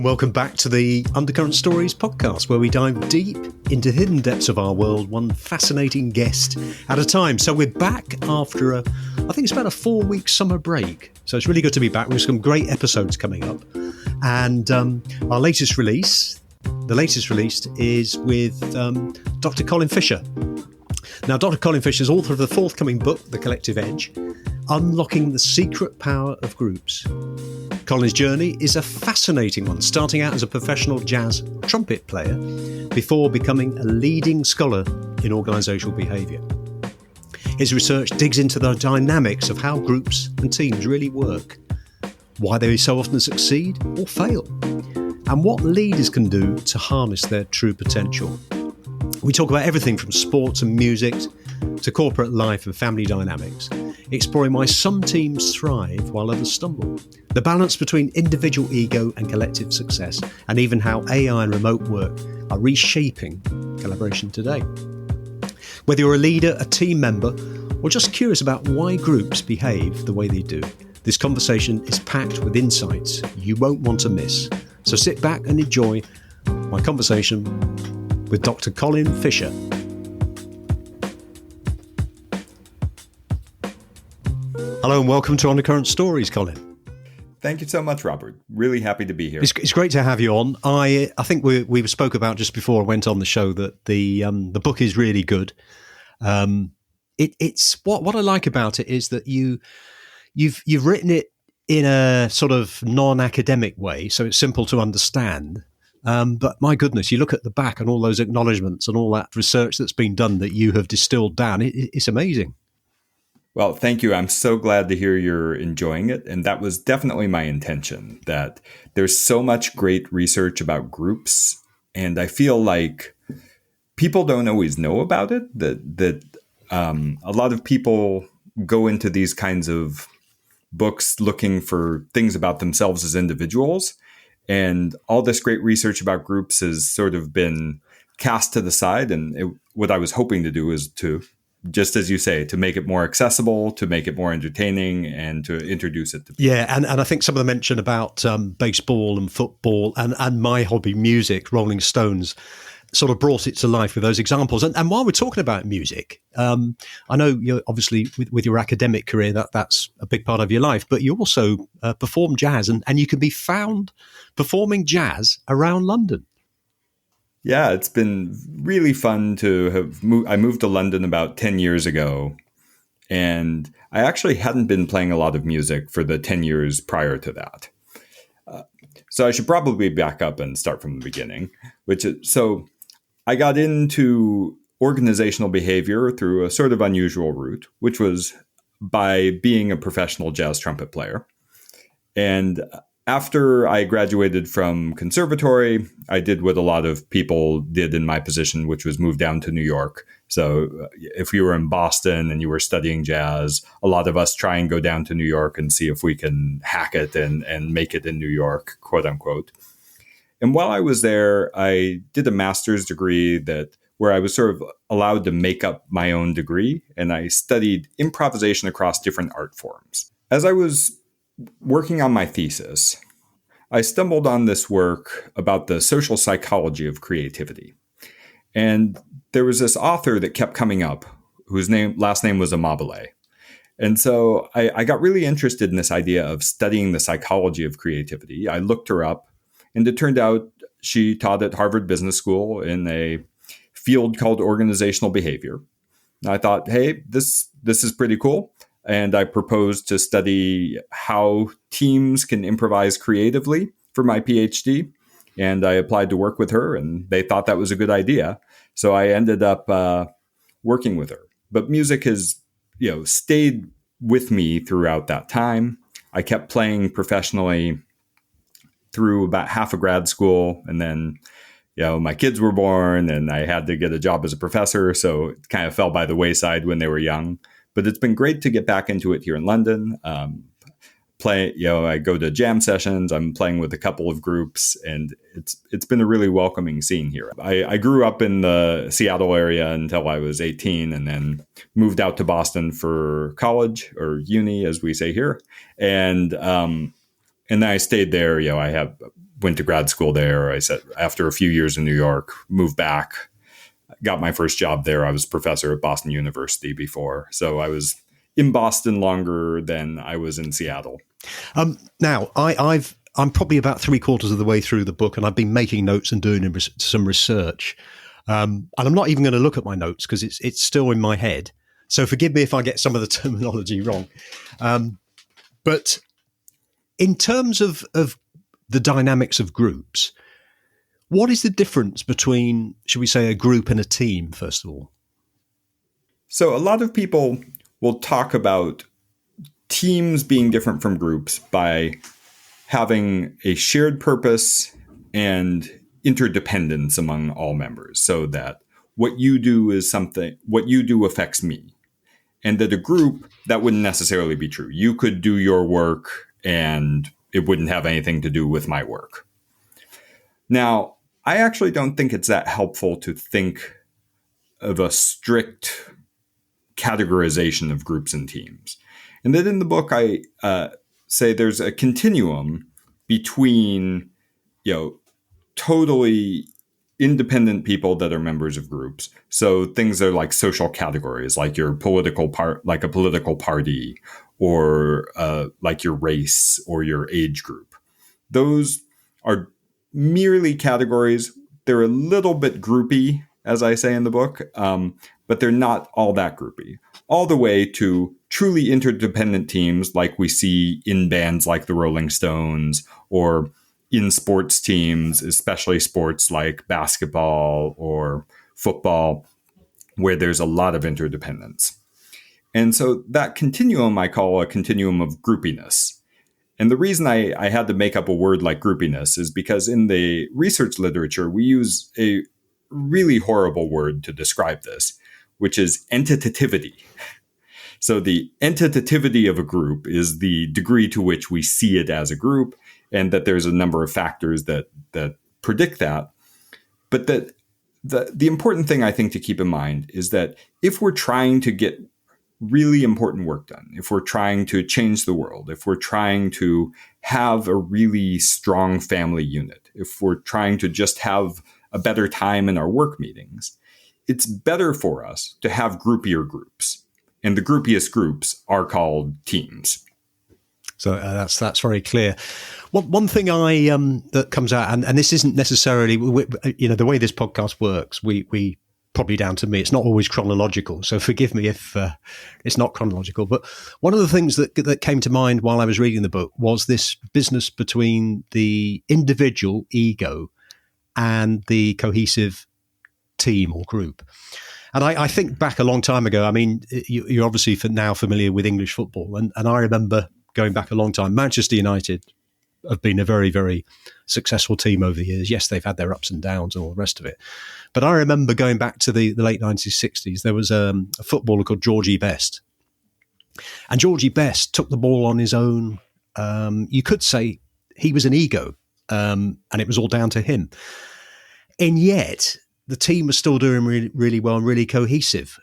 and welcome back to the Undercurrent Stories podcast, where we dive deep into hidden depths of our world, one fascinating guest at a time. So we're back after I think it's about a 4-week summer break. So it's really good to be back with some great episodes coming up. And our latest release, is with Dr. Colin Fisher. Now, Dr. Colin Fisher is author of the forthcoming book, The Collective Edge, Unlocking the Secret Power of Groups. Colin's journey is a fascinating one, starting out as a professional jazz trumpet player before becoming a leading scholar in organisational behaviour. His research digs into the dynamics of how groups and teams really work, why they so often succeed or fail, and what leaders can do to harness their true potential. We talk about everything from sports and music to corporate life and family dynamics, exploring why some teams thrive while others stumble, the balance between individual ego and collective success, and even how AI and remote work are reshaping collaboration today. Whether you're a leader, a team member, or just curious about why groups behave the way they do, this conversation is packed with insights you won't want to miss. So sit back and enjoy my conversation with Dr. Colin Fisher. Hello and welcome to Undercurrent Stories, Colin. Thank you so much, Robert. Really happy to be here. It's great to have you on. I think we spoke about just before I went on the show that the book is really good. It's what I like about it is that you've written it in a sort of non-academic way, so it's simple to understand. But my goodness, you look at the back and all those acknowledgements and all that research that's been done that you have distilled down. It's amazing. Well, thank you. I'm so glad to hear you're enjoying it. And that was definitely my intention, that there's so much great research about groups. And I feel like people don't always know about it, that a lot of people go into these kinds of books looking for things about themselves as individuals. And all this great research about groups has sort of been cast to the side. And what I was hoping to do is to, just as you say, to make it more accessible, to make it more entertaining, and to introduce it to people. Yeah, and I think some of the mention about baseball and football and my hobby, music, Rolling Stones, sort of brought it to life with those examples. And while we're talking about music, I know you're obviously with your academic career, that's a big part of your life, but you also perform jazz and you can be found performing jazz around London. Yeah, it's been really fun to have moved. I moved to London about 10 years ago, and I actually hadn't been playing a lot of music for the 10 years prior to that. So I should probably back up and start from the beginning, so I got into organizational behavior through a sort of unusual route, which was by being a professional jazz trumpet player. And after I graduated from conservatory, I did what a lot of people did in my position, which was move down to New York. So if you were in Boston and you were studying jazz, a lot of us try and go down to New York and see if we can hack it and make it in New York, quote unquote. And while I was there, I did a master's degree where I was sort of allowed to make up my own degree, and I studied improvisation across different art forms. As I was working on my thesis, I stumbled on this work about the social psychology of creativity. And there was this author that kept coming up whose last name was Amabile. And so I got really interested in this idea of studying the psychology of creativity. I looked her up, and it turned out she taught at Harvard Business School in a field called organizational behavior. And I thought, hey, this is pretty cool. And I proposed to study how teams can improvise creatively for my PhD. And I applied to work with her, and they thought that was a good idea. So I ended up working with her. But music has, stayed with me throughout that time. I kept playing professionally through about half of grad school. And then, my kids were born and I had to get a job as a professor. So it kind of fell by the wayside when they were young. But it's been great to get back into it here in London. I go to jam sessions. I'm playing with a couple of groups, and it's been a really welcoming scene here. I grew up in the Seattle area until I was 18, and then moved out to Boston for college, or uni, as we say here. And then I stayed there. I have went to grad school there. I said, after a few years in New York, moved back, got my first job there. I was professor at Boston University before. So I was in Boston longer than I was in Seattle. Now, I'm probably about 3/4 of the way through the book, and I've been making notes and doing some research. And I'm not even going to look at my notes because it's still in my head. So forgive me if I get some of the terminology wrong. But in terms of the dynamics of groups, what is the difference between, should we say, a group and a team, first of all? So a lot of people will talk about teams being different from groups by having a shared purpose and interdependence among all members, so that what you do affects me. And that a group, that wouldn't necessarily be true. You could do your work and it wouldn't have anything to do with my work. Now, I actually don't think it's that helpful to think of a strict categorization of groups and teams. And then in the book, I say there's a continuum between, totally independent people that are members of groups. So things are like social categories, like your like a political party, or like your race or your age group. Those are merely categories. They're a little bit groupy, as I say in the book, but they're not all that groupy. All the way to truly interdependent teams like we see in bands like the Rolling Stones, or in sports teams, especially sports like basketball or football, where there's a lot of interdependence. And so that continuum I call a continuum of groupiness. And the reason I had to make up a word like groupiness is because in the research literature, we use a really horrible word to describe this, which is entitativity. So the entitativity of a group is the degree to which we see it as a group, and that there's a number of factors that predict that. But that the important thing I think to keep in mind is that if we're trying to get really important work done, if we're trying to change the world, if we're trying to have a really strong family unit, if we're trying to just have a better time in our work meetings, it's better for us to have groupier groups. And the groupiest groups are called teams. So that's very clear. One thing that comes out, and this isn't necessarily, the way this podcast works, we probably down to me, it's not always chronological. So forgive me if it's not chronological. But one of the things that came to mind while I was reading the book was this business between the individual ego and the cohesive team or group. And I think back a long time ago. I mean, you're obviously now familiar with English football. And I remember going back a long time, Manchester United have been a very, very successful team over the years. Yes, they've had their ups and downs and all the rest of it. But I remember going back to the late 1960s, there was a footballer called Georgie Best. And Georgie Best took the ball on his own. You could say he was an ego, and it was all down to him. And yet the team was still doing really, really well and really cohesive.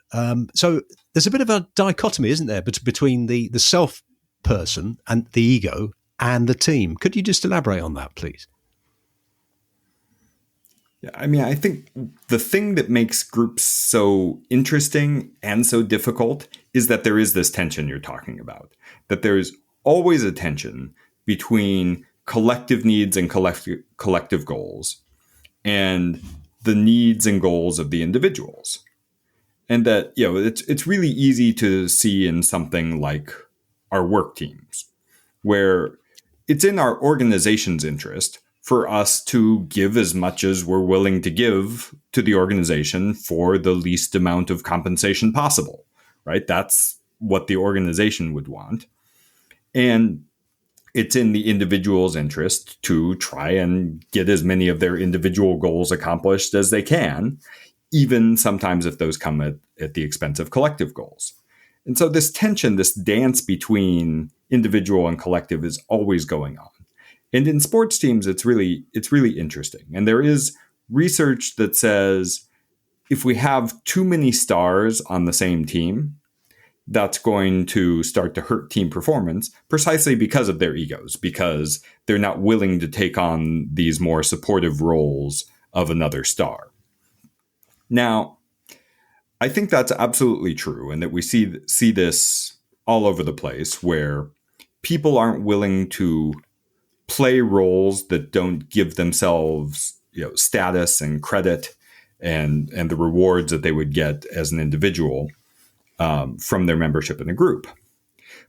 So there's a bit of a dichotomy, isn't there, between the self person and the ego and the team. Could you just elaborate on that, please? Yeah, I mean, I think the thing that makes groups so interesting and so difficult is that there is this tension you're talking about, that there's always a tension between collective needs and collective goals and the needs and goals of the individuals. And that, it's really easy to see in something like our work teams, where it's in our organization's interest for us to give as much as we're willing to give to the organization for the least amount of compensation possible, right? That's what the organization would want. And it's in the individual's interest to try and get as many of their individual goals accomplished as they can, even sometimes if those come at the expense of collective goals. And so this tension, this dance between individual and collective is always going on. And in sports teams, it's really interesting. And there is research that says if we have too many stars on the same team, that's going to start to hurt team performance precisely because of their egos, because they're not willing to take on these more supportive roles of another star. Now, I think that's absolutely true, and that we see this all over the place, where people aren't willing to play roles that don't give themselves, status and credit and the rewards that they would get as an individual from their membership in a group.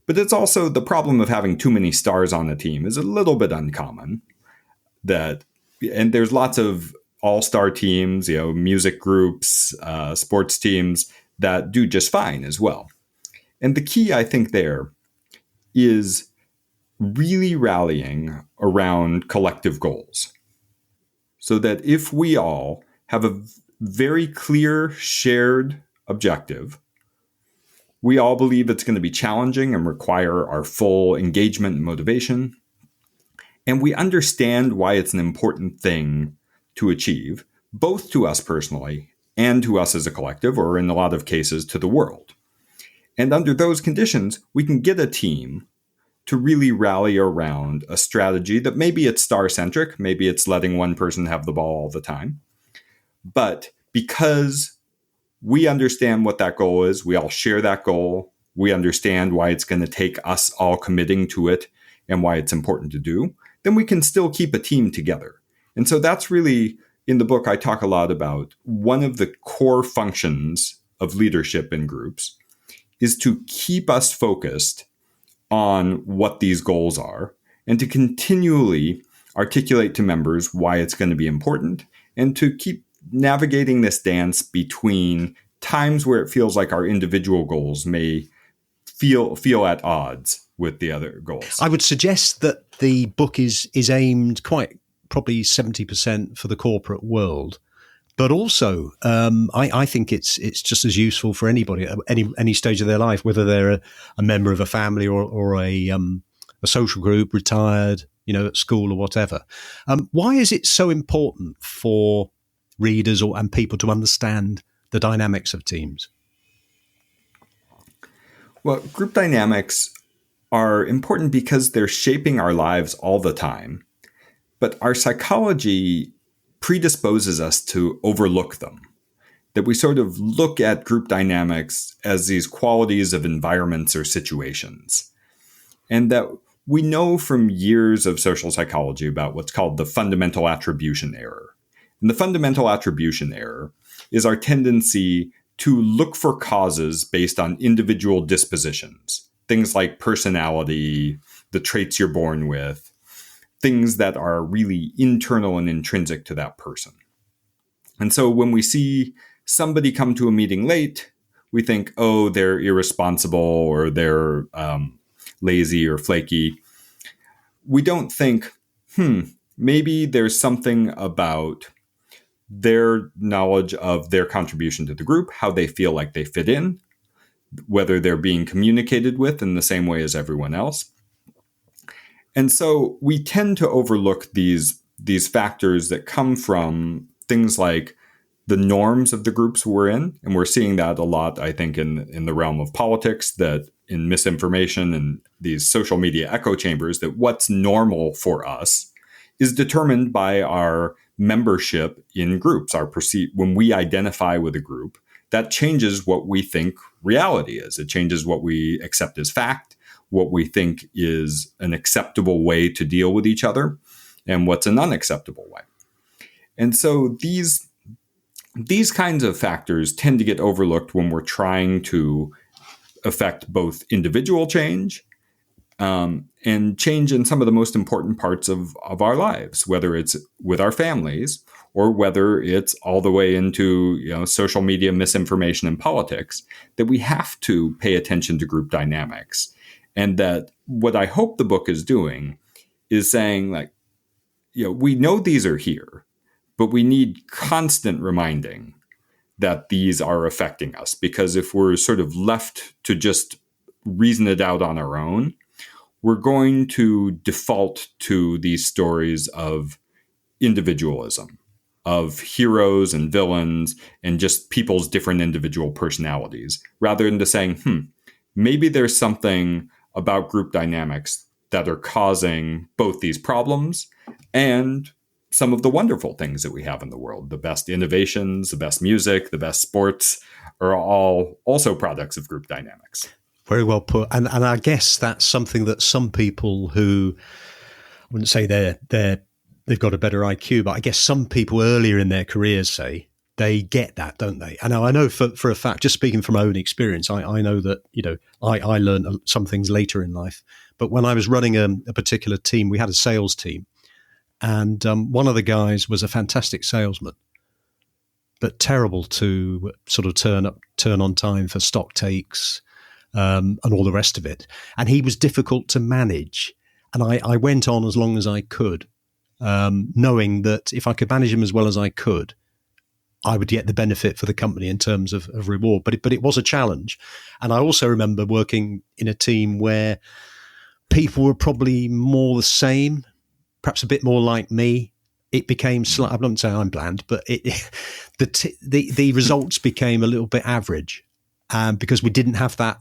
But it's also the problem of having too many stars on a team is a little bit uncommon. And there's lots of all-star teams, music groups, sports teams that do just fine as well. And the key, I think, there is really rallying around collective goals. So that if we all have a very clear shared objective, we all believe it's going to be challenging and require our full engagement and motivation, and we understand why it's an important thing to achieve, both to us personally and to us as a collective, or in a lot of cases, to the world. And under those conditions, we can get a team to really rally around a strategy that maybe it's star-centric, maybe it's letting one person have the ball all the time. But because we understand what that goal is, we all share that goal, we understand why it's going to take us all committing to it and why it's important to do, then we can still keep a team together. And so that's really, in the book, I talk a lot about one of the core functions of leadership in groups is to keep us focused on what these goals are and to continually articulate to members why it's going to be important, and to keep navigating this dance between times where it feels like our individual goals may feel at odds with the other goals. I would suggest that the book is aimed quite probably 70% for the corporate world. But also, I think it's just as useful for anybody at any stage of their life, whether they're a member of a family or a social group, retired, at school or whatever. Why is it so important for readers and people to understand the dynamics of teams? Well, group dynamics are important because they're shaping our lives all the time. But our psychology predisposes us to overlook them, that we sort of look at group dynamics as these qualities of environments or situations. And that we know from years of social psychology about what's called the fundamental attribution error. And the fundamental attribution error is our tendency to look for causes based on individual dispositions, things like personality, the traits you're born with, things that are really internal and intrinsic to that person. And so when we see somebody come to a meeting late, we think, oh, they're irresponsible or they're lazy or flaky. We don't think, maybe there's something about their knowledge of their contribution to the group, how they feel like they fit in, whether they're being communicated with in the same way as everyone else. And so we tend to overlook these factors that come from things like the norms of the groups we're in. And we're seeing that a lot, I think, in the realm of politics, that in misinformation and these social media echo chambers, that what's normal for us is determined by our membership in groups. When we identify with a group, that changes what we think reality is. It changes what we accept as fact, what we think is an acceptable way to deal with each other, and what's an unacceptable way. And so these kinds of factors tend to get overlooked when we're trying to affect both individual change and change in some of the most important parts of our lives, whether it's with our families or whether it's all the way into social media misinformation and politics, that we have to pay attention to group dynamics. And that what I hope the book is doing is saying, we know these are here, but we need constant reminding that these are affecting us. Because if we're sort of left to just reason it out on our own, we're going to default to these stories of individualism, of heroes and villains, and just people's different individual personalities, rather than to saying, maybe there's something about group dynamics that are causing both these problems and some of the wonderful things that we have in the world. The best innovations, the best music, the best sports are all also products of group dynamics. Very well put. And I guess that's something that some people who, I wouldn't say they've got a better IQ, but I guess some people earlier in their careers say they get that, don't they? And I know for a fact, just speaking from my own experience, I know that, I learned some things later in life. But when I was running a particular team, we had a sales team. And one of the guys was a fantastic salesman, but terrible to sort of turn on time for stock takes and all the rest of it. And he was difficult to manage. And I went on as long as I could, knowing that if I could manage him as well as I could, I would get the benefit for the company in terms of reward. But it was a challenge. And I also remember working in a team where people were probably more the same, perhaps a bit more like me. It became slight. I'm not saying I'm bland, but the results became a little bit average, because we didn't have that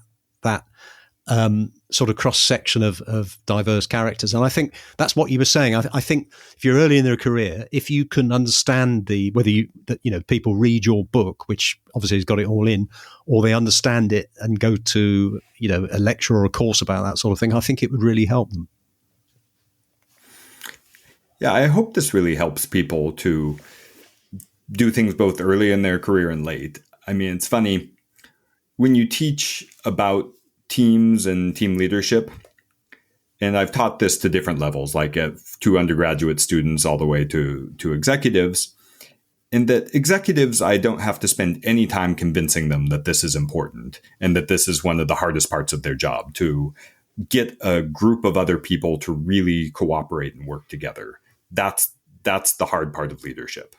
sort of cross section of diverse characters. And I think that's what you were saying. I think if you're early in their career, if you can understand people read your book, which obviously has got it all in, or they understand it and go to a lecture or a course about that sort of thing, I think it would really help them. Yeah, I hope this really helps people to do things both early in their career and late. I mean, it's funny when you teach about teams and team leadership, and I've taught this to different levels, like to undergraduate students all the way to executives, and that executives, I don't have to spend any time convincing them that this is important and that this is one of the hardest parts of their job, to get a group of other people to really cooperate and work together. That's the hard part of leadership.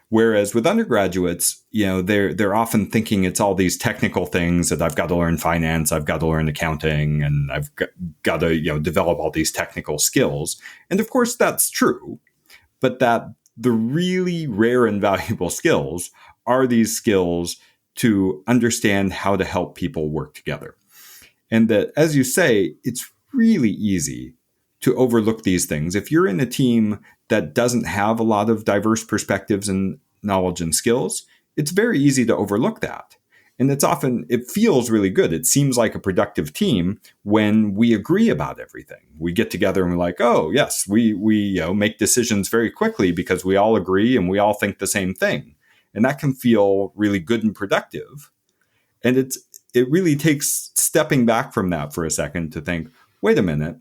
Whereas with undergraduates, they're often thinking it's all these technical things that I've got to learn finance, I've got to learn accounting, and I've got to develop all these technical skills. And of course, that's true. But that the really rare and valuable skills are these skills to understand how to help people work together. And that, as you say, it's really easy to overlook these things. If you're in a team that doesn't have a lot of diverse perspectives and knowledge and skills, it's very easy to overlook that. And it feels really good. It seems like a productive team when we agree about everything. We get together and we're like, oh, yes, we make decisions very quickly because we all agree and we all think the same thing. And that can feel really good and productive. And it really takes stepping back from that for a second to think, wait a minute,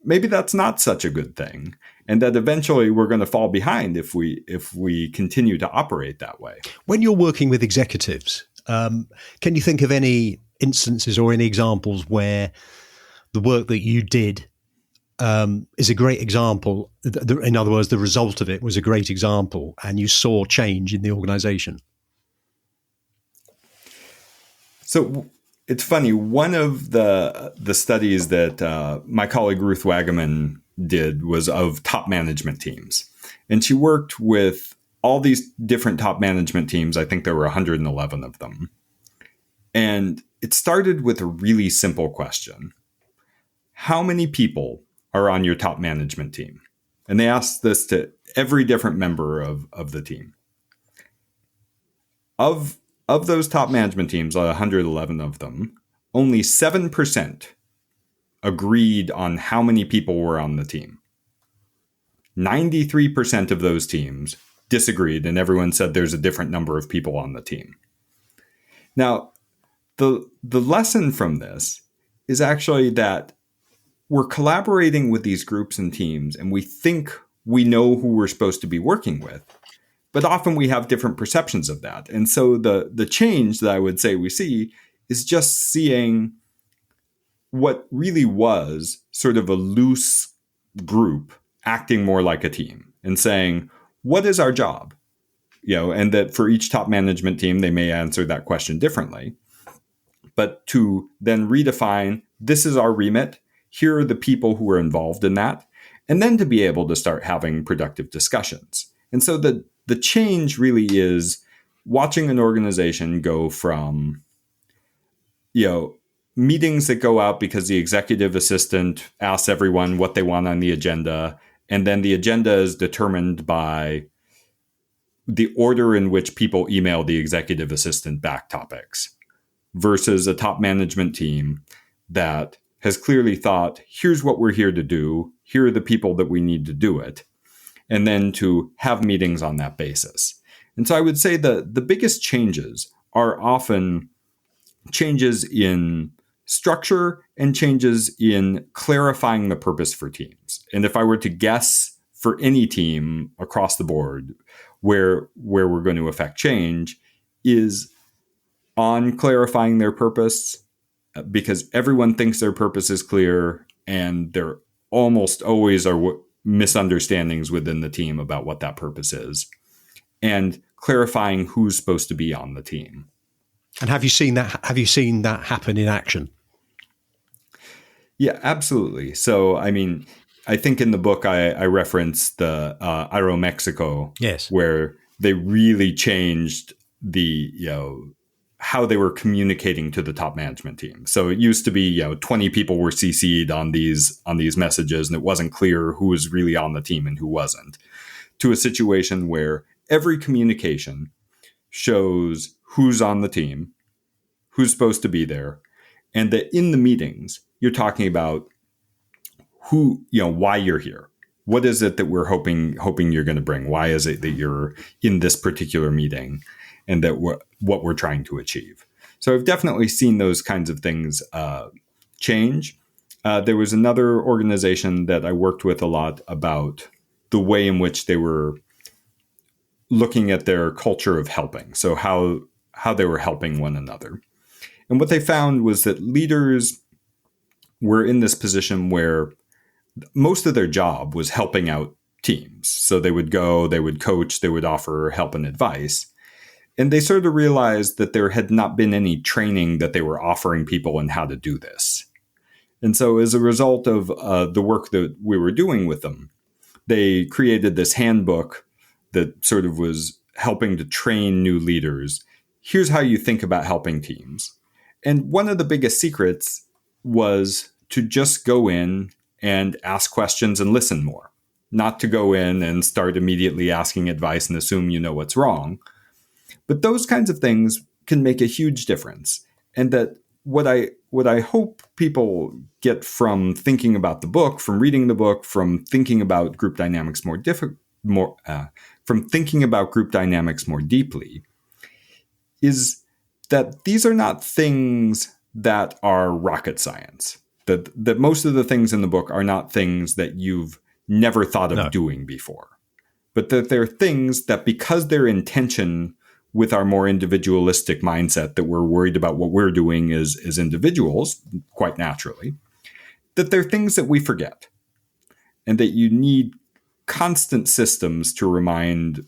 maybe that's not such a good thing, and that eventually we're going to fall behind if we continue to operate that way. When you're working with executives, can you think of any instances or any examples where the work that you did is a great example? In other words, the result of it was a great example, and you saw change in the organization? So it's funny. One of the studies that my colleague Ruth Wagaman did was of top management teams. And she worked with all these different top management teams. I think there were 111 of them. And it started with a really simple question. How many people are on your top management team? And they asked this to every different member of the team. Of those top management teams, 111 of them, only 7% agreed on how many people were on the team. 93% of those teams disagreed, and everyone said there's a different number of people on the team. Now, the lesson from this is actually that we're collaborating with these groups and teams, and we think we know who we're supposed to be working with. But often we have different perceptions of that. And so the change that I would say we see is just seeing what really was sort of a loose group acting more like a team and saying, what is our job? And that for each top management team, they may answer that question differently. But to then redefine, this is our remit. Here are the people who are involved in that. And then to be able to start having productive discussions. And so the change really is watching an organization go from, meetings that go out because the executive assistant asks everyone what they want on the agenda, and then the agenda is determined by the order in which people email the executive assistant back topics, versus a top management team that has clearly thought, here's what we're here to do, here are the people that we need to do it, and then to have meetings on that basis. And so I would say that the biggest changes are often changes in structure and changes in clarifying the purpose for teams. And if I were to guess for any team across the board where we're going to affect change, is on clarifying their purpose, because everyone thinks their purpose is clear, and there almost always are misunderstandings within the team about what that purpose is, and clarifying who's supposed to be on the team. And have you seen that? Have you seen that happen in action? Yeah, absolutely. So, I mean, I think in the book I referenced the Aeromexico, yes, where they really changed the how they were communicating to the top management team. So it used to be 20 people were CC'd on these messages, and it wasn't clear who was really on the team and who wasn't. To a situation where every communication shows who's on the team, who's supposed to be there, and that in the meetings you're talking about who, why you're here. What is it that we're hoping you're going to bring? Why is it that you're in this particular meeting, and that what we're trying to achieve? So I've definitely seen those kinds of things change. There was another organization that I worked with a lot about the way in which they were looking at their culture of helping. So how they were helping one another. And what they found was that leaders were in this position where most of their job was helping out teams. So they would go, they would coach, they would offer help and advice. And they sort of realized that there had not been any training that they were offering people in how to do this. And so as a result of the work that we were doing with them, they created this handbook that sort of was helping to train new leaders. Here's how you think about helping teams. And one of the biggest secrets was to just go in and ask questions and listen more, not to go in and start immediately asking advice and assume you know what's wrong. But those kinds of things can make a huge difference. And that what I hope people get from thinking about the book, from reading the book, from thinking about group dynamics from thinking about group dynamics more deeply, is that these are not things that are rocket science. That most of the things in the book are not things that you've never thought of doing before, but that they're things that, because they're in tension with our more individualistic mindset, that we're worried about what we're doing as individuals, quite naturally, that they're things that we forget, and that you need constant systems to remind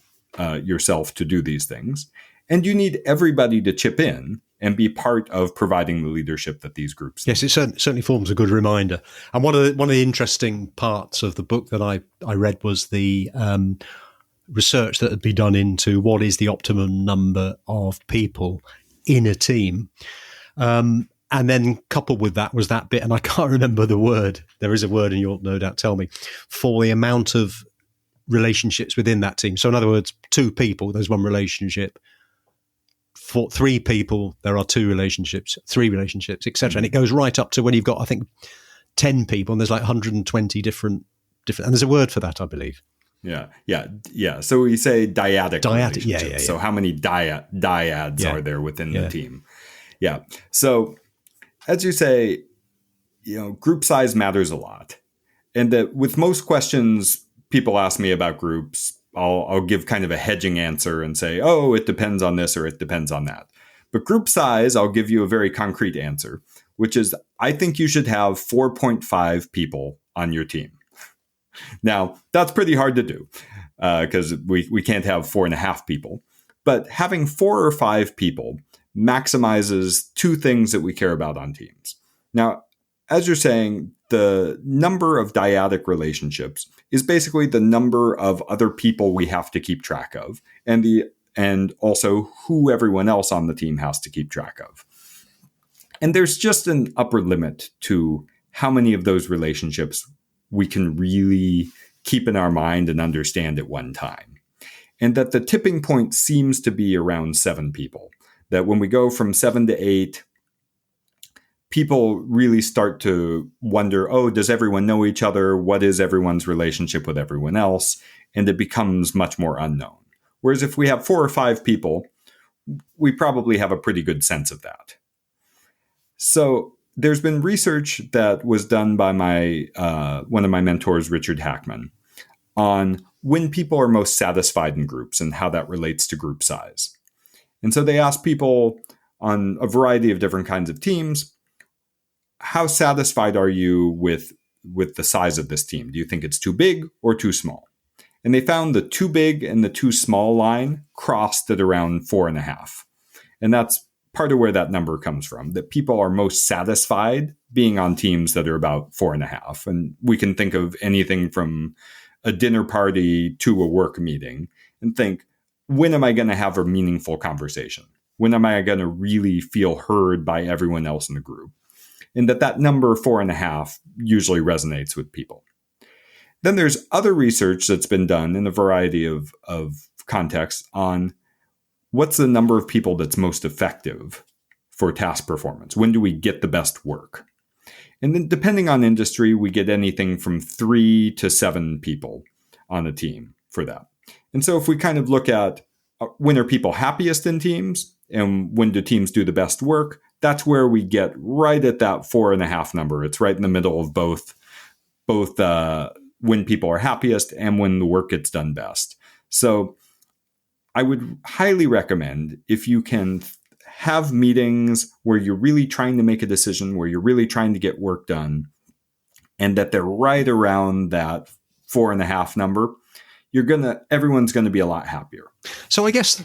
yourself to do these things. And you need everybody to chip in and be part of providing the leadership that these groups need. Yes, it certainly forms a good reminder. And one of the interesting parts of the book that I read was the research that had been done into what is the optimum number of people in a team. And then coupled with that was that bit, and I can't remember the word. There is a word, and you'll no doubt tell me, for the amount of relationships within that team. So in other words, 2 people, there's 1 relationship. For 3 people, there are 2 relationships, 3 relationships, etc. And it goes right up to when you've got, I think, 10 people, and there's like 120 different, and there's a word for that, I believe. Yeah. So we say dyadic relationships. Yeah. So how many dyads are there within the team? Yeah. So as you say, group size matters a lot. And that with most questions people ask me about groups, I'll give kind of a hedging answer and say, oh, it depends on this or it depends on that. But group size, I'll give you a very concrete answer, which is I think you should have 4.5 people on your team. Now, that's pretty hard to do because we can't have 4.5 people. But having 4 or 5 people maximizes 2 things that we care about on teams. Now, as you're saying, the number of dyadic relationships is basically the number of other people we have to keep track of, and also who everyone else on the team has to keep track of. And there's just an upper limit to how many of those relationships we can really keep in our mind and understand at one time. And that the tipping point seems to be around 7 people. That when we go from 7 to 8, people really start to wonder, oh, does everyone know each other? What is everyone's relationship with everyone else? And it becomes much more unknown. Whereas if we have 4 or 5 people, we probably have a pretty good sense of that. So there's been research that was done by one of my mentors, Richard Hackman, on when people are most satisfied in groups and how that relates to group size. And so they asked people on a variety of different kinds of teams, how satisfied are you with the size of this team? Do you think it's too big or too small? And they found the too big and the too small line crossed at around 4.5. And that's part of where that number comes from, that people are most satisfied being on teams that are about 4.5. And we can think of anything from a dinner party to a work meeting and think, when am I going to have a meaningful conversation? When am I going to really feel heard by everyone else in the group? And that number 4.5 usually resonates with people. Then there's other research that's been done in a variety of contexts on what's the number of people that's most effective for task performance? When do we get the best work? And then depending on industry, we get anything from 3 to 7 people on a team for that. And so if we kind of look at when are people happiest in teams and when do teams do the best work, that's where we get right at that 4.5 number. It's right in the middle of both when people are happiest and when the work gets done best. So I would highly recommend, if you can have meetings where you're really trying to make a decision, where you're really trying to get work done, and that they're right around that 4.5 number, everyone's going to be a lot happier. So I guess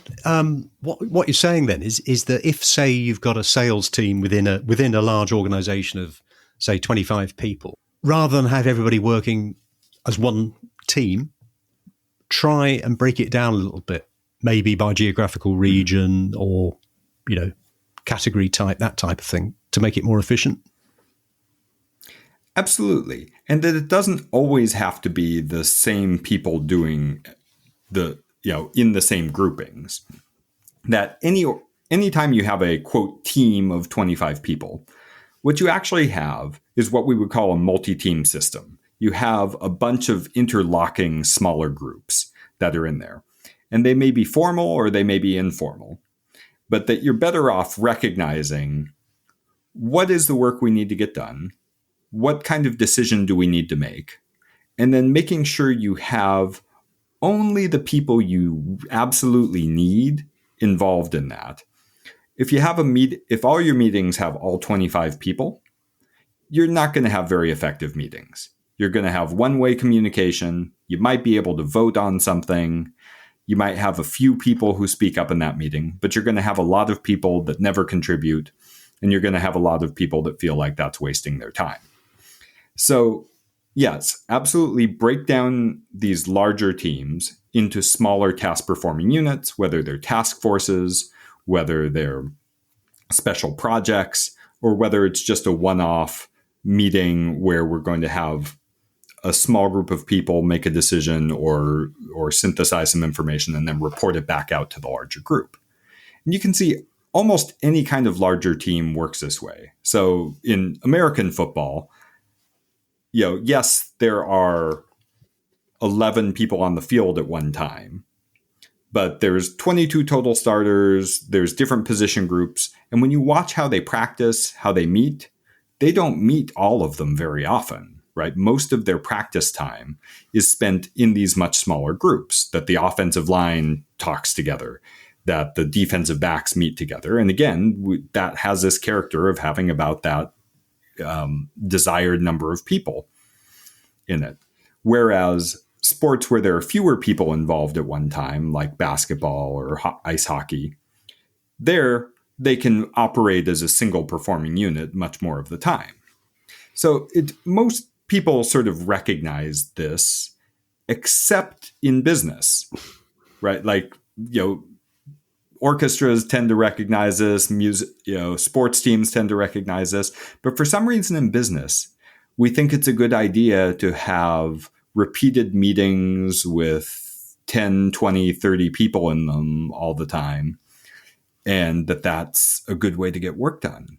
what you're saying then is that if, say, you've got a sales team within a large organization of, say, 25 people, rather than have everybody working as one team, try and break it down a little bit, maybe by geographical region or, category type, that type of thing, to make it more efficient. Anytime And that it doesn't always have to be the same people doing in the same groupings. That anytime you have a, quote, team of 25 people, what you actually have is what we would call a multi-team system. You have a bunch of interlocking smaller groups that are in there. And they may be formal or they may be informal. But that you're better off recognizing what is the work we need to get done, what kind of decision do we need to make, and then making sure you have only the people you absolutely need involved in that. If you have if all your meetings have all 25 people, you're not going to have very effective meetings. You're going to have one-way communication. You might be able to vote on something. You might have a few people who speak up in that meeting, but you're going to have a lot of people that never contribute, and you're going to have a lot of people that feel like that's wasting their time. So, yes, absolutely break down these larger teams into smaller task-performing units, whether they're task forces, whether they're special projects, or whether it's just a one-off meeting where we're going to have a small group of people make a decision or synthesize some information and then report it back out to the larger group. And you can see almost any kind of larger team works this way. So in American football, yes, there are 11 people on the field at one time, but there's 22 total starters, there's different position groups. And when you watch how they practice, how they meet, they don't meet all of them very often. Right? Most of their practice time is spent in these much smaller groups, that the offensive line talks together, that the defensive backs meet together. And again, that has this character of having about that desired number of people in it. Whereas sports where there are fewer people involved at one time, like basketball or ice hockey, there they can operate as a single performing unit much more of the time. So most people sort of recognize this, except in business, right? Like, orchestras tend to recognize this, music, sports teams tend to recognize this. But for some reason in business, we think it's a good idea to have repeated meetings with 10, 20, 30 people in them all the time, and that's a good way to get work done.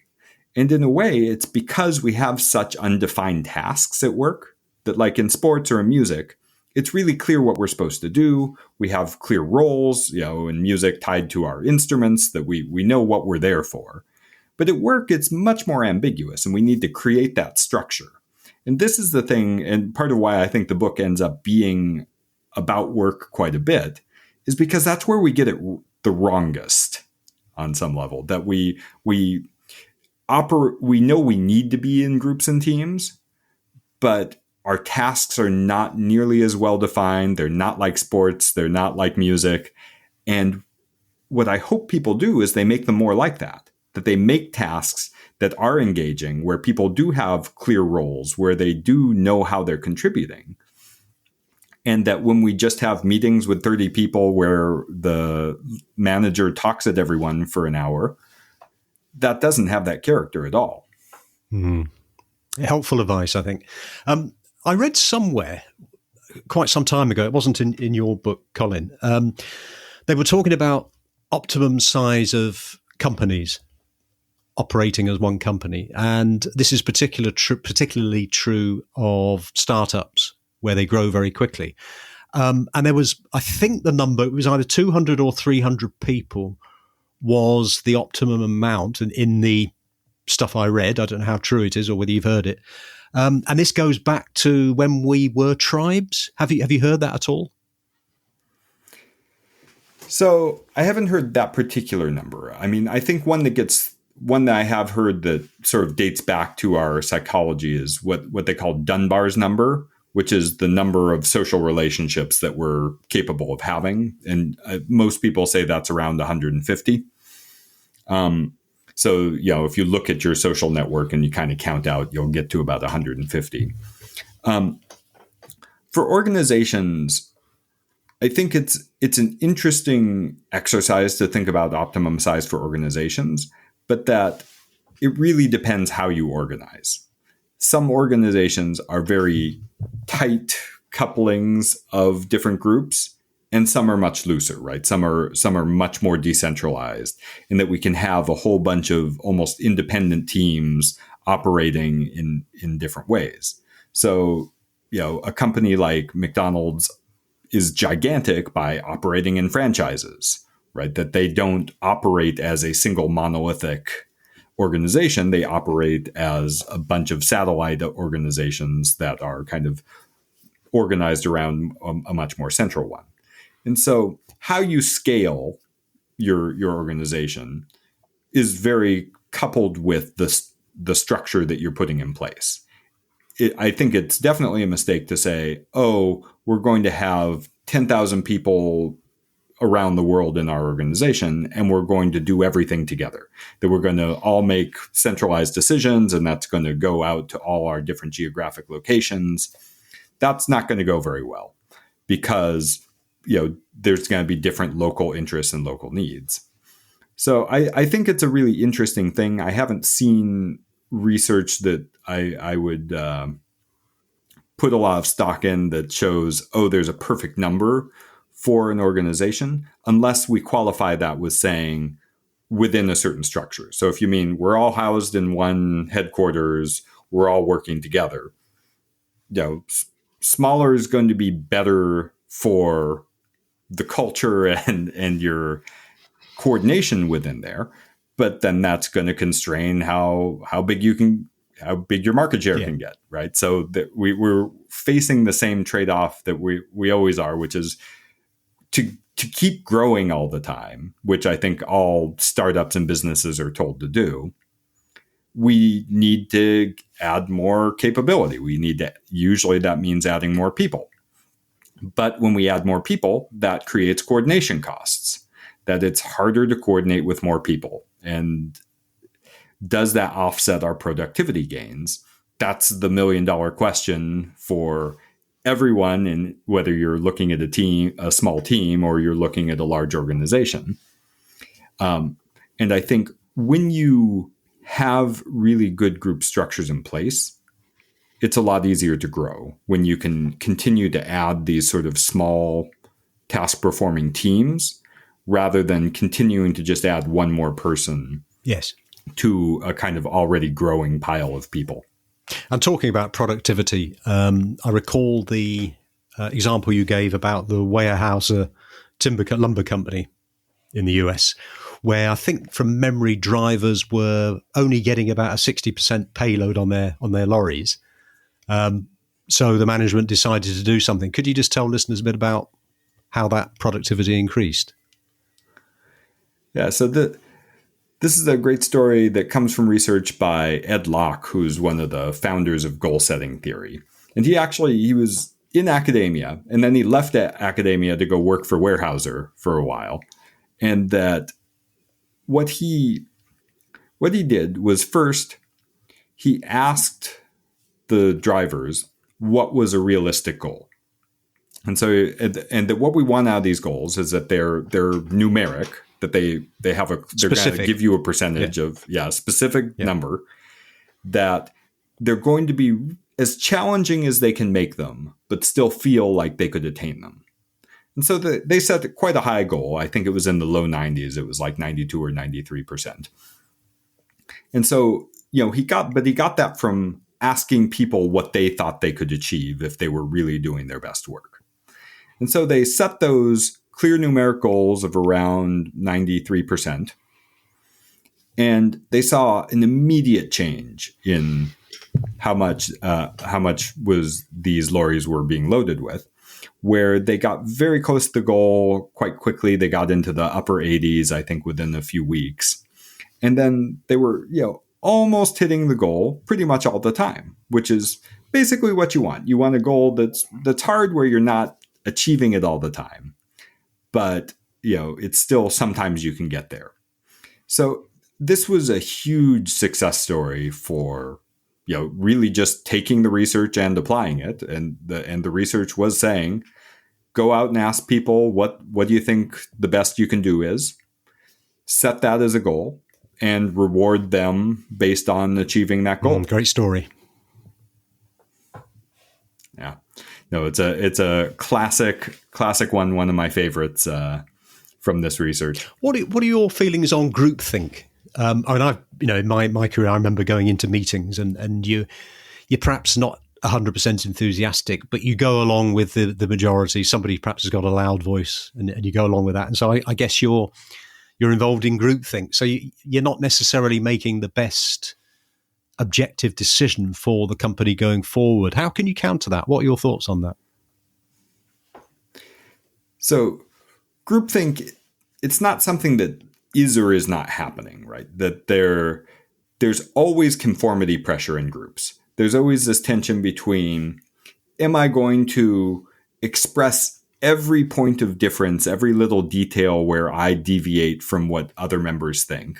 And in a way, it's because we have such undefined tasks at work that, like in sports or in music, it's really clear what we're supposed to do. We have clear roles, in music tied to our instruments, that we know what we're there for. But at work, it's much more ambiguous, and we need to create that structure. And this is the thing, and part of why I think the book ends up being about work quite a bit, is because that's where we get it the wrongest on some level, that we know we need to be in groups and teams, but our tasks are not nearly as well defined. They're not like sports. They're not like music. And what I hope people do is they make them more like that they make tasks that are engaging, where people do have clear roles, where they do know how they're contributing. And that when we just have meetings with 30 people where the manager talks at everyone for an hour, that doesn't have that character at all. Helpful advice, I think. I read somewhere quite some time ago, it wasn't in your book, Colin, they were talking about optimum size of companies operating as one company. And this is particularly true of startups, where they grow very quickly. And there was, I think the number, it was either 200 or 300 people was the optimum amount. And in the stuff I read, I don't know how true it is or whether you've heard it. And this goes back to when we were tribes. Have you heard that at all? So I haven't heard that particular number. I mean, I think one that I have heard that sort of dates back to our psychology is what they call Dunbar's number, which is the number of social relationships that we're capable of having. And most people say that's around 150. So, if you look at your social network and you kind of count out, you'll get to about 150. For organizations, I think it's an interesting exercise to think about optimum size for organizations, but that it really depends how you organize. Some organizations are very tight couplings of different groups, and some are much looser, right? Some are much more decentralized, in that we can have a whole bunch of almost independent teams operating in different ways. So, a company like McDonald's is gigantic by operating in franchises, right? That they don't operate as a single monolithic organization. They operate as a bunch of satellite organizations that are kind of organized around a much more central one. And so how you scale your organization is very coupled with the structure that you're putting in place. I think it's definitely a mistake to say, we're going to have 10,000 people around the world in our organization, and we're going to do everything together, that we're going to all make centralized decisions, and that's going to go out to all our different geographic locations. That's not going to go very well, because there's going to be different local interests and local needs. So I think it's a really interesting thing. I haven't seen research that I would put a lot of stock in that shows, there's a perfect number for an organization, unless we qualify that with saying within a certain structure. So if you mean we're all housed in one headquarters, we're all working together, smaller is going to be better for the culture and your coordination within there. But then that's going to constrain how big your market share can get, right? So that we're facing the same trade-off that we always are, which is to keep growing all the time, which I think all startups and businesses are told to do. We need to add more capability. Usually that means adding more people. But when we add more people, that creates coordination costs, that it's harder to coordinate with more people. And does that offset our productivity gains? That's the $1 million question for everyone, and whether you're looking at a small team, or you're looking at a large organization. And I think when you have really good group structures in place, it's a lot easier to grow when you can continue to add these sort of small task performing teams rather than continuing to just add one more person Yes. to a kind of already growing pile of people. And talking about productivity, I recall the example you gave about the Weyerhaeuser lumber company in the US, where I think from memory drivers were only getting about a 60% payload on their lorries. So the management decided to do something. Could you just tell listeners a bit about how that productivity increased? Yeah, so this is a great story that comes from research by Ed Locke, who's one of the founders of goal setting theory. And he was in academia, and then he left academia to go work for Weyerhaeuser for a while. And that what he did was, first, he asked the drivers what was a realistic goal. And so, and that what we want out of these goals is that they're numeric, that they're going to give you a percentage of specific number, that they're going to be as challenging as they can make them, but still feel like they could attain them. And so they set quite a high goal. I think it was in the low 90s. It was like 92 or 93%. And so, he got that from asking people what they thought they could achieve if they were really doing their best work. And so they set those clear numeric goals of around 93%. And they saw an immediate change in how much was these lorries were being loaded with, where they got very close to the goal quite quickly. They got into the upper 80s, I think, within a few weeks. And then they were, almost hitting the goal pretty much all the time, which is basically what you want. You want a goal that's hard, where you're not achieving it all the time, but it's still, sometimes you can get there. So this was a huge success story for really just taking the research and applying it. And the research was saying, go out and ask people what do you think the best you can do is, set that as a goal, and reward them based on achieving that goal. Great story. Yeah. No, it's a classic one of my favorites from this research. What are your feelings on groupthink? I mean, in my career, I remember going into meetings and you're perhaps not 100% enthusiastic, but you go along with the majority. Somebody perhaps has got a loud voice, and you go along with that. And so I guess you're involved in groupthink. So you're not necessarily making the best objective decision for the company going forward. How can you counter that? What are your thoughts on that? So groupthink, it's not something that is or is not happening, right? That there's always conformity pressure in groups. There's always this tension between, am I going to express every point of difference, every little detail where I deviate from what other members think?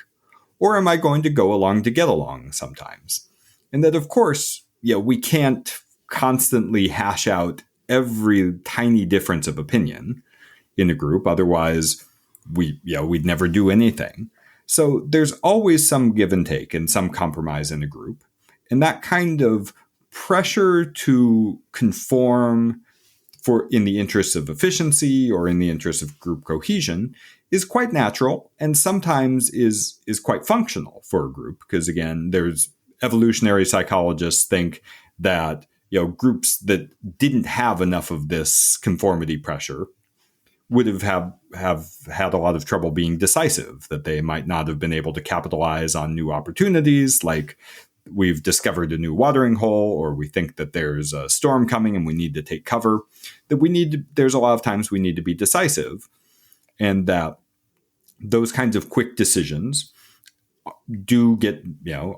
Or am I going to go along to get along sometimes? And that, of course, we can't constantly hash out every tiny difference of opinion in a group. Otherwise, we'd never do anything. So there's always some give and take and some compromise in a group. And that kind of pressure to conform in the interests of efficiency or in the interests of group cohesion is quite natural, and sometimes is quite functional for a group. Because again, there's evolutionary psychologists think that groups that didn't have enough of this conformity pressure would have had a lot of trouble being decisive, that they might not have been able to capitalize on new opportunities, like we've discovered a new watering hole, or we think that there's a storm coming and we need to take cover, there's a lot of times we need to be decisive. And that those kinds of quick decisions do get,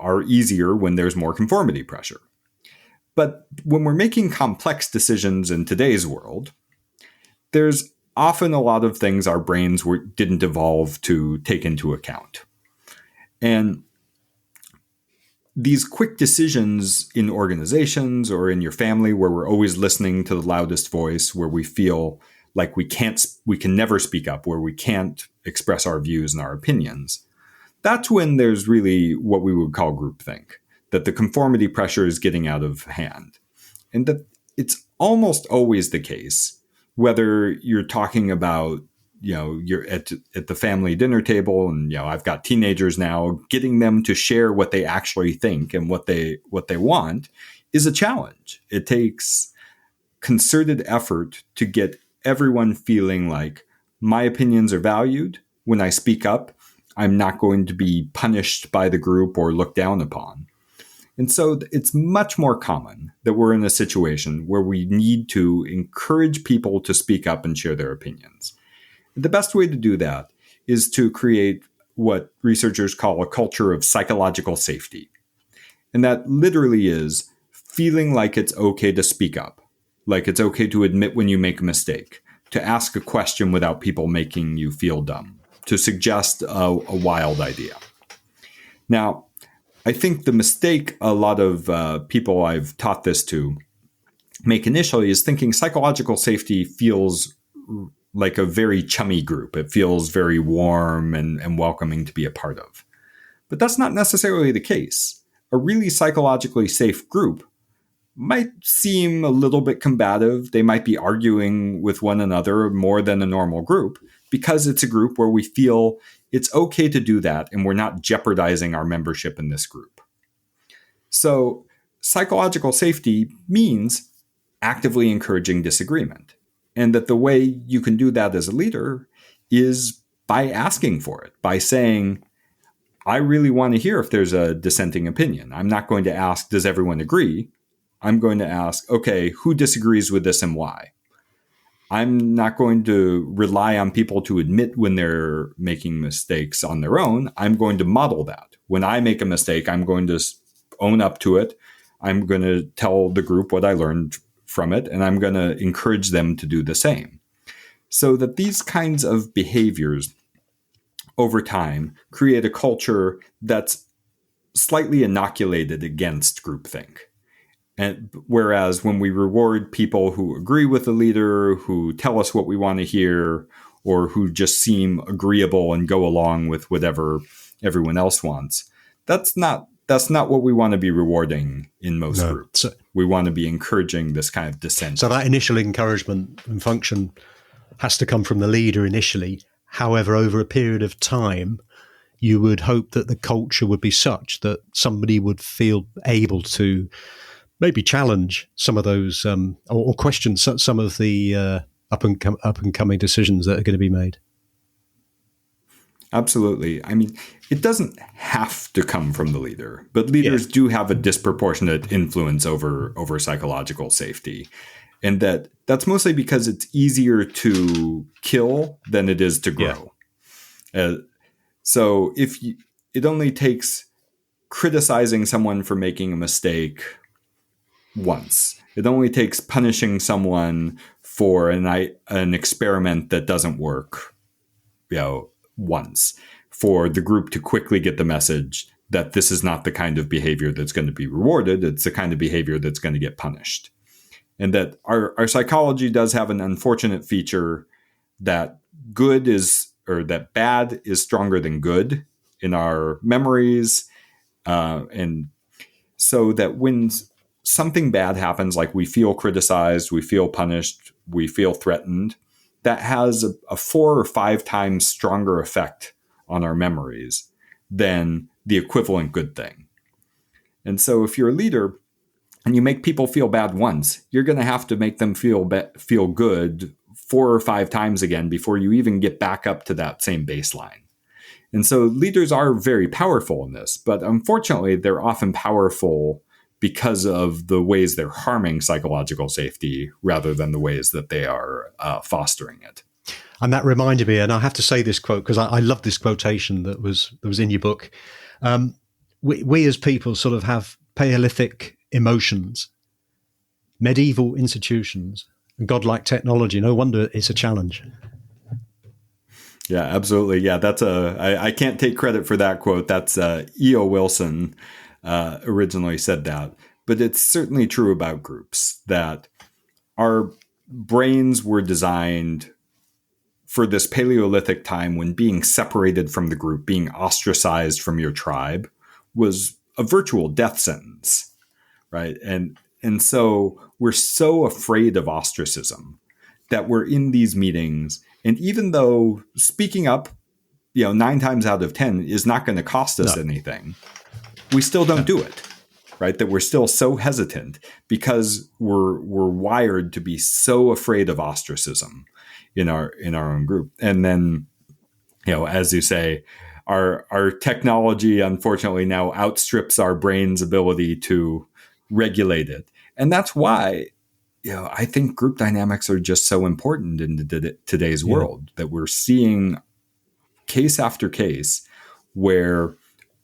are easier when there's more conformity pressure. But when we're making complex decisions in today's world, there's often a lot of things our brains didn't evolve to take into account. And these quick decisions in organizations or in your family, where we're always listening to the loudest voice, where we feel like we can never speak up, where we can't express our views and our opinions, that's when there's really what we would call groupthink, that the conformity pressure is getting out of hand. And that it's almost always the case, whether you're talking about, you're at the family dinner table and, I've got teenagers now, getting them to share what they actually think and what they want is a challenge. It takes concerted effort to get everyone feeling like my opinions are valued. When I speak up, I'm not going to be punished by the group or looked down upon. And so it's much more common that we're in a situation where we need to encourage people to speak up and share their opinions. The best way to do that is to create what researchers call a culture of psychological safety. And that literally is feeling like it's okay to speak up, like it's okay to admit when you make a mistake, to ask a question without people making you feel dumb, to suggest a wild idea. Now, I think the mistake a lot of people I've taught this to make initially is thinking psychological safety feels like a very chummy group. It feels very warm and welcoming to be a part of. But that's not necessarily the case. A really psychologically safe group might seem a little bit combative. They might be arguing with one another more than a normal group because it's a group where we feel it's okay to do that and we're not jeopardizing our membership in this group. So psychological safety means actively encouraging disagreement. And that the way you can do that as a leader is by asking for it, by saying, I really want to hear if there's a dissenting opinion. I'm not going to ask, does everyone agree? I'm going to ask, okay, who disagrees with this and why? I'm not going to rely on people to admit when they're making mistakes on their own. I'm going to model that. When I make a mistake, I'm going to own up to it. I'm going to tell the group what I learned from it, and I'm going to encourage them to do the same. So that these kinds of behaviors over time create a culture that's slightly inoculated against groupthink. And whereas when we reward people who agree with the leader, who tell us what we want to hear, or who just seem agreeable and go along with whatever everyone else wants, that's not what we want to be rewarding in most groups. So, we want to be encouraging this kind of dissent. So that initial encouragement and function has to come from the leader initially. However, over a period of time, you would hope that the culture would be such that somebody would feel able to maybe challenge some of those or question some of the up and coming decisions that are going to be made. Absolutely. I mean, it doesn't have to come from the leader, but leaders do have a disproportionate influence over psychological safety. And that's mostly because it's easier to kill than it is to grow. Yeah. So it only takes criticizing someone for making a mistake once. It only takes punishing someone for an experiment that doesn't work, once, for the group to quickly get the message that this is not the kind of behavior that's going to be rewarded. It's the kind of behavior that's going to get punished. And that our psychology does have an unfortunate feature that that bad is stronger than good in our memories. And so that when something bad happens, like we feel criticized, we feel punished, we feel threatened, that has a 4 or 5 times stronger effect on our memories than the equivalent good thing. And so if you're a leader and you make people feel bad once, you're going to have to make them feel good 4 or 5 times again before you even get back up to that same baseline. And so leaders are very powerful in this, but unfortunately, they're often powerful because of the ways they're harming psychological safety rather than the ways that they are fostering it. And that reminded me, and I have to say this quote because I love this quotation that was in your book. We as people sort of have Paleolithic emotions, medieval institutions, and godlike technology. No wonder it's a challenge. Yeah, absolutely. Yeah, I can't take credit for that quote. That's E.O. Wilson originally said that. But it's certainly true about groups that our brains were designed for this Paleolithic time when being separated from the group, being ostracized from your tribe, was a virtual death sentence, right? And so we're so afraid of ostracism that we're in these meetings. And even though speaking up, 9 times out of 10 is not going to cost us anything, we still don't do it, right? That we're still so hesitant because we're wired to be so afraid of ostracism in our own group. And then, as you say, our technology unfortunately now outstrips our brain's ability to regulate it. And that's why, I think group dynamics are just so important in today's world, that we're seeing case after case where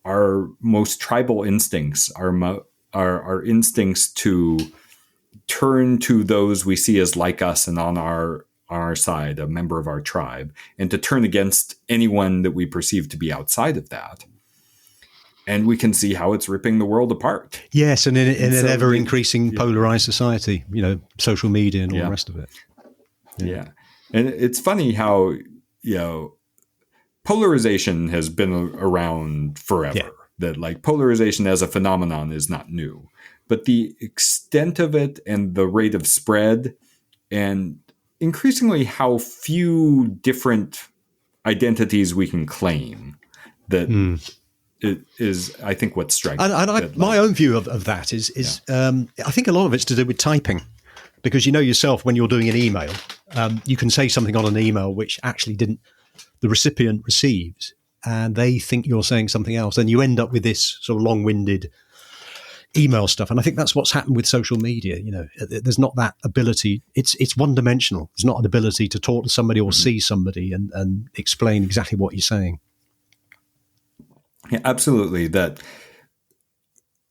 our most tribal instincts, our instincts to turn to those we see as like us and on our side, a member of our tribe, and to turn against anyone that we perceive to be outside of that. And we can see how it's ripping the world apart. Yes, and in an ever-increasing polarized society, social media and all the rest of it. Yeah. And it's funny how, polarization has been around forever. Yeah. That like polarization as a phenomenon is not new. But the extent of it and the rate of spread and increasingly how few different identities we can claim, that it is, I think, what's striking. And my own view of that is I think a lot of it's to do with typing, because yourself when you're doing an email, you can say something on an email which actually the recipient receives, and they think you're saying something else, and you end up with this sort of long-winded email stuff. And I think that's what's happened with social media. There's not that ability. It's one-dimensional. There's not an ability to talk to somebody or see somebody and explain exactly what you're saying. Yeah, absolutely. That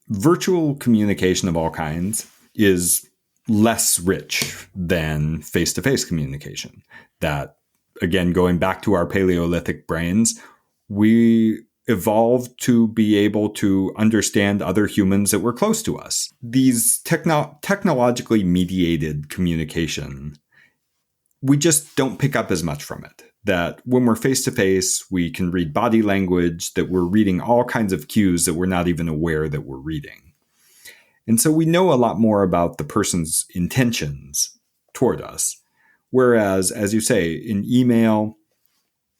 virtual communication of all kinds is less rich than face-to-face communication. That, again, going back to our Paleolithic brains, we evolved to be able to understand other humans that were close to us. These technologically mediated communication, we just don't pick up as much from it. That when we're face-to-face, we can read body language, that we're reading all kinds of cues that we're not even aware that we're reading. And so we know a lot more about the person's intentions toward us. Whereas, as you say, in email,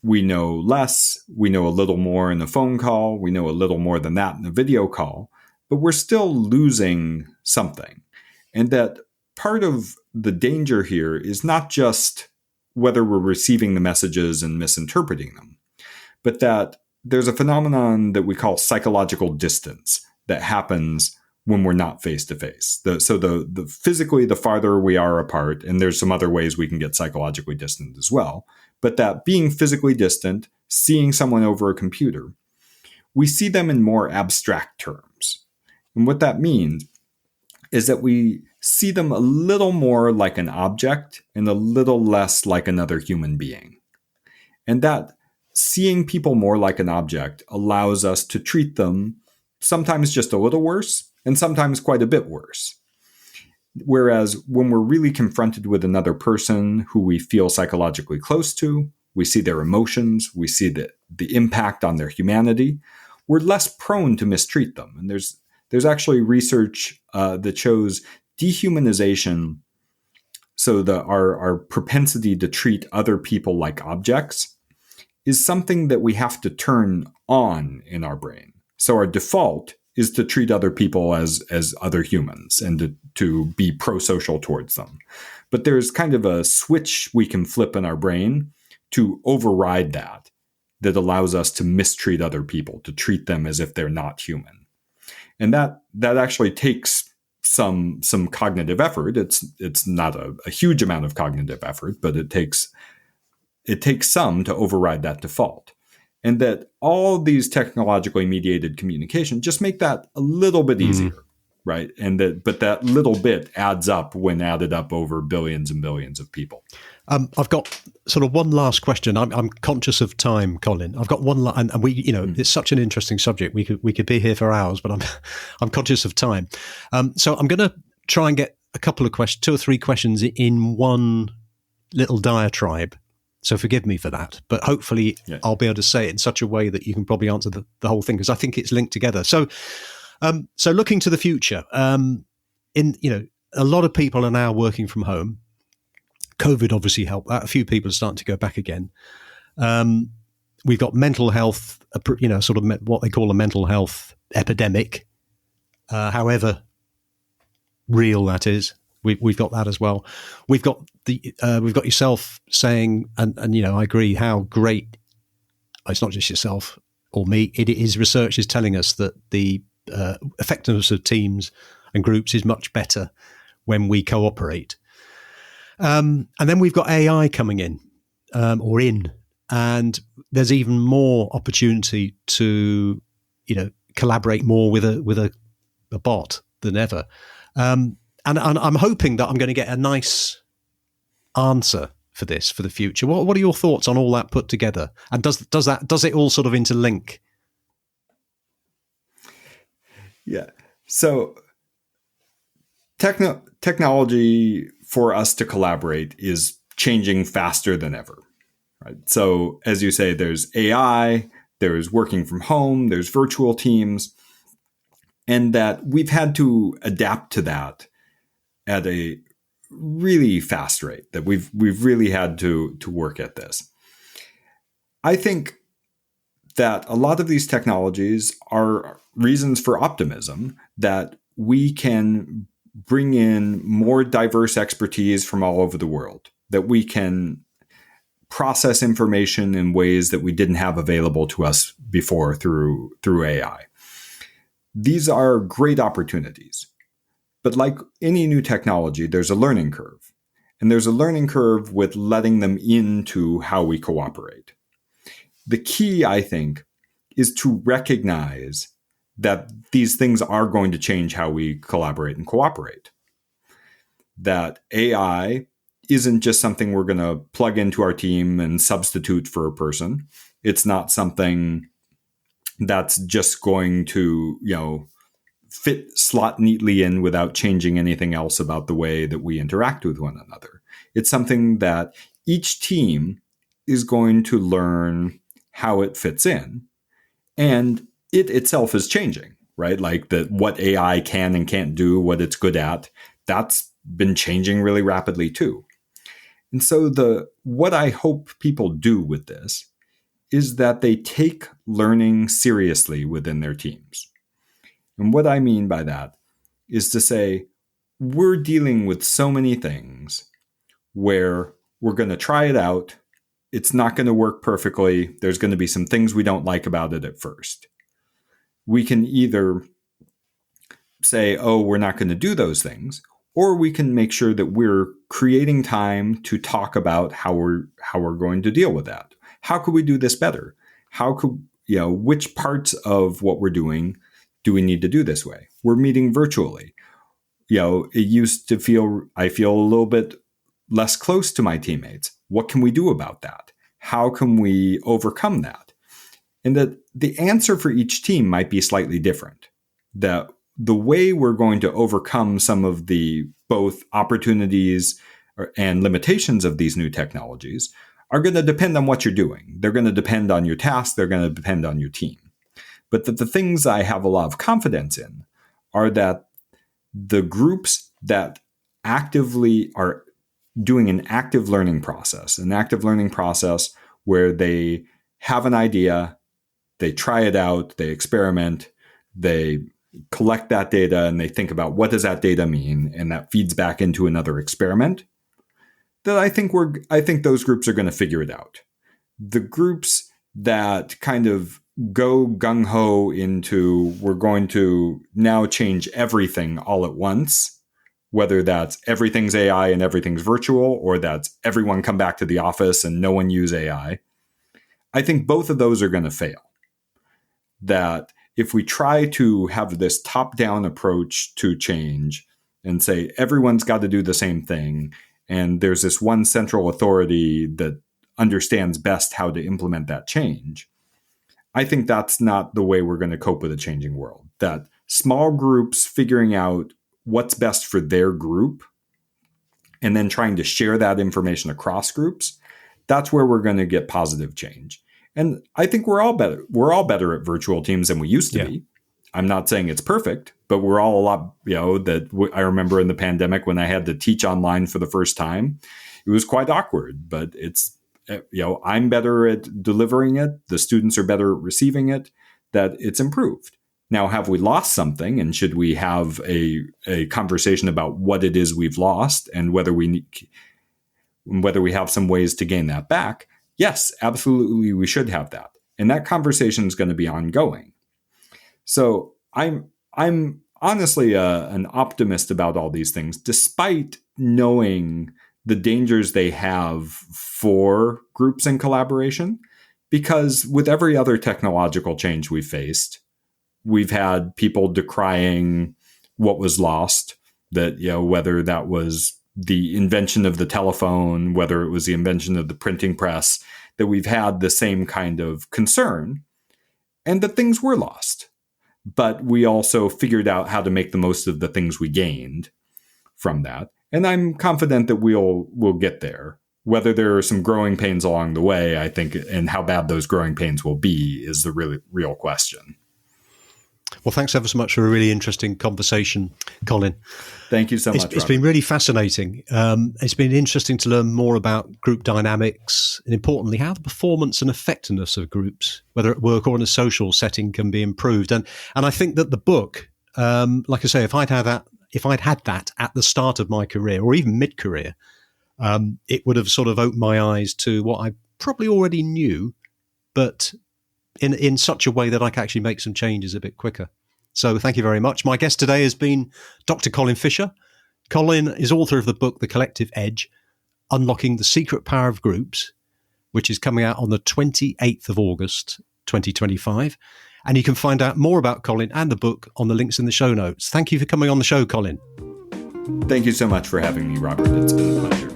we know less, we know a little more in a phone call, we know a little more than that in a video call, but we're still losing something. And that part of the danger here is not just whether we're receiving the messages and misinterpreting them, but that there's a phenomenon that we call psychological distance that happens when we're not face-to-face. So physically, the farther we are apart, and there's some other ways we can get psychologically distant as well, but that being physically distant, seeing someone over a computer, we see them in more abstract terms. And what that means is that we see them a little more like an object and a little less like another human being. And that seeing people more like an object allows us to treat them sometimes just a little worse and sometimes quite a bit worse. Whereas when we're really confronted with another person who we feel psychologically close to, we see their emotions, we see the impact on their humanity, we're less prone to mistreat them. And there's actually research that shows dehumanization, so our propensity to treat other people like objects, is something that we have to turn on in our brain. So our default is to treat other people as other humans and to be pro-social towards them. But there's kind of a switch we can flip in our brain to override that allows us to mistreat other people, to treat them as if they're not human. And that actually takes some cognitive effort. It's not a huge amount of cognitive effort, but it takes some to override that default. And that all these technologically mediated communication just make that a little bit easier, right? But that little bit adds up when added up over billions and billions of people. I've got sort of one last question. I'm conscious of time, Colin. I've got one, and we, it's such an interesting subject. We could be here for hours, but I'm conscious of time. So I'm going to try and get a couple of questions, 2 or 3 questions in one little diatribe. So forgive me for that, but hopefully I'll be able to say it in such a way that you can probably answer the whole thing, because I think it's linked together. So, so looking to the future, a lot of people are now working from home. COVID obviously helped that. A few people are starting to go back again. We've got mental health, sort of what they call a mental health epidemic, however real that is. We've got that as well. We've got yourself saying, and I agree, how great. It's not just yourself or me. It is research is telling us that the effectiveness of teams and groups is much better when we cooperate. And then we've got AI coming in, and there's even more opportunity to, collaborate more with a bot than ever. And I'm hoping that I'm going to get a nice answer for this for the future. What are your thoughts on all that put together? And does it all sort of interlink? Yeah. So technology for us to collaborate is changing faster than ever. Right? So as you say, there's AI, there's working from home, there's virtual teams, and that we've had to adapt to that at a really fast rate, that we've really had to work at this. I think that a lot of these technologies are reasons for optimism, that we can bring in more diverse expertise from all over the world, that we can process information in ways that we didn't have available to us before through AI. These are great opportunities. But like any new technology, there's a learning curve. And there's a learning curve with letting them into how we cooperate. The key, I think, is to recognize that these things are going to change how we collaborate and cooperate. That AI isn't just something we're going to plug into our team and substitute for a person. It's not something that's just going to, slot neatly in without changing anything else about the way that we interact with one another. It's something that each team is going to learn how it fits in, and it itself is changing, right? Like what AI can and can't do, what it's good at, that's been changing really rapidly too. And so what I hope people do with this is that they take learning seriously within their teams. And what I mean by that is to say, we're dealing with so many things where we're going to try it out. It's not going to work perfectly. There's going to be some things we don't like about it at first. We can either say, oh, we're not going to do those things, or we can make sure that we're creating time to talk about how we're going to deal with that. How could we do this better? How could, which parts of what we're doing do we need to do this way? We're meeting virtually. It used to I feel a little bit less close to my teammates. What can we do about that? How can we overcome that? And that the answer for each team might be slightly different. That the way we're going to overcome some of the both opportunities and limitations of these new technologies are going to depend on what you're doing. They're going to depend on your task. They're going to depend on your team. But the things I have a lot of confidence in are that the groups that actively are doing an active learning process where they have an idea, they try it out, they experiment, they collect that data, and they think about what does that data mean, and that feeds back into another experiment, that I think those groups are going to figure it out. The groups that kind of go gung-ho into we're going to now change everything all at once, whether that's everything's AI and everything's virtual, or that's everyone come back to the office and no one use AI, I think both of those are going to fail. That if we try to have this top-down approach to change and say everyone's got to do the same thing, and there's this one central authority that understands best how to implement that change, I think that's not the way we're going to cope with a changing world. That small groups figuring out what's best for their group and then trying to share that information across groups, that's where we're going to get positive change. And I think we're all better. We're all better at virtual teams than we used to be. I'm not saying it's perfect, but we're all a lot, I remember in the pandemic when I had to teach online for the first time, it was quite awkward, but it's, I'm better at delivering it. The students are better at receiving it, that it's improved. Now, have we lost something, and should we have a conversation about what it is we've lost and whether we have some ways to gain that back? Yes, absolutely, we should have that, and that conversation is going to be ongoing. So I'm honestly an optimist about all these things, despite knowing the dangers they have for groups and collaboration, because with every other technological change we faced, we've had people decrying what was lost, that, whether that was the invention of the telephone, whether it was the invention of the printing press, that we've had the same kind of concern and that things were lost. But we also figured out how to make the most of the things we gained from that. And I'm confident that we'll get there. Whether there are some growing pains along the way, I think, and how bad those growing pains will be is the really real question. Well, thanks ever so much for a really interesting conversation, Colin. Thank you so much, It's been really fascinating. It's been interesting to learn more about group dynamics and, importantly, how the performance and effectiveness of groups, whether at work or in a social setting, can be improved. And I think that the book, like I say, if I'd had that at the start of my career or even mid-career, it would have sort of opened my eyes to what I probably already knew, but in such a way that I can actually make some changes a bit quicker. So thank you very much. My guest today has been Dr. Colin Fisher. Colin is author of the book, The Collective Edge, Unlocking the Secret Power of Groups, which is coming out on the 28th of August, 2025. And you can find out more about Colin and the book on the links in the show notes. Thank you for coming on the show, Colin. Thank you so much for having me, Robert. It's been a pleasure.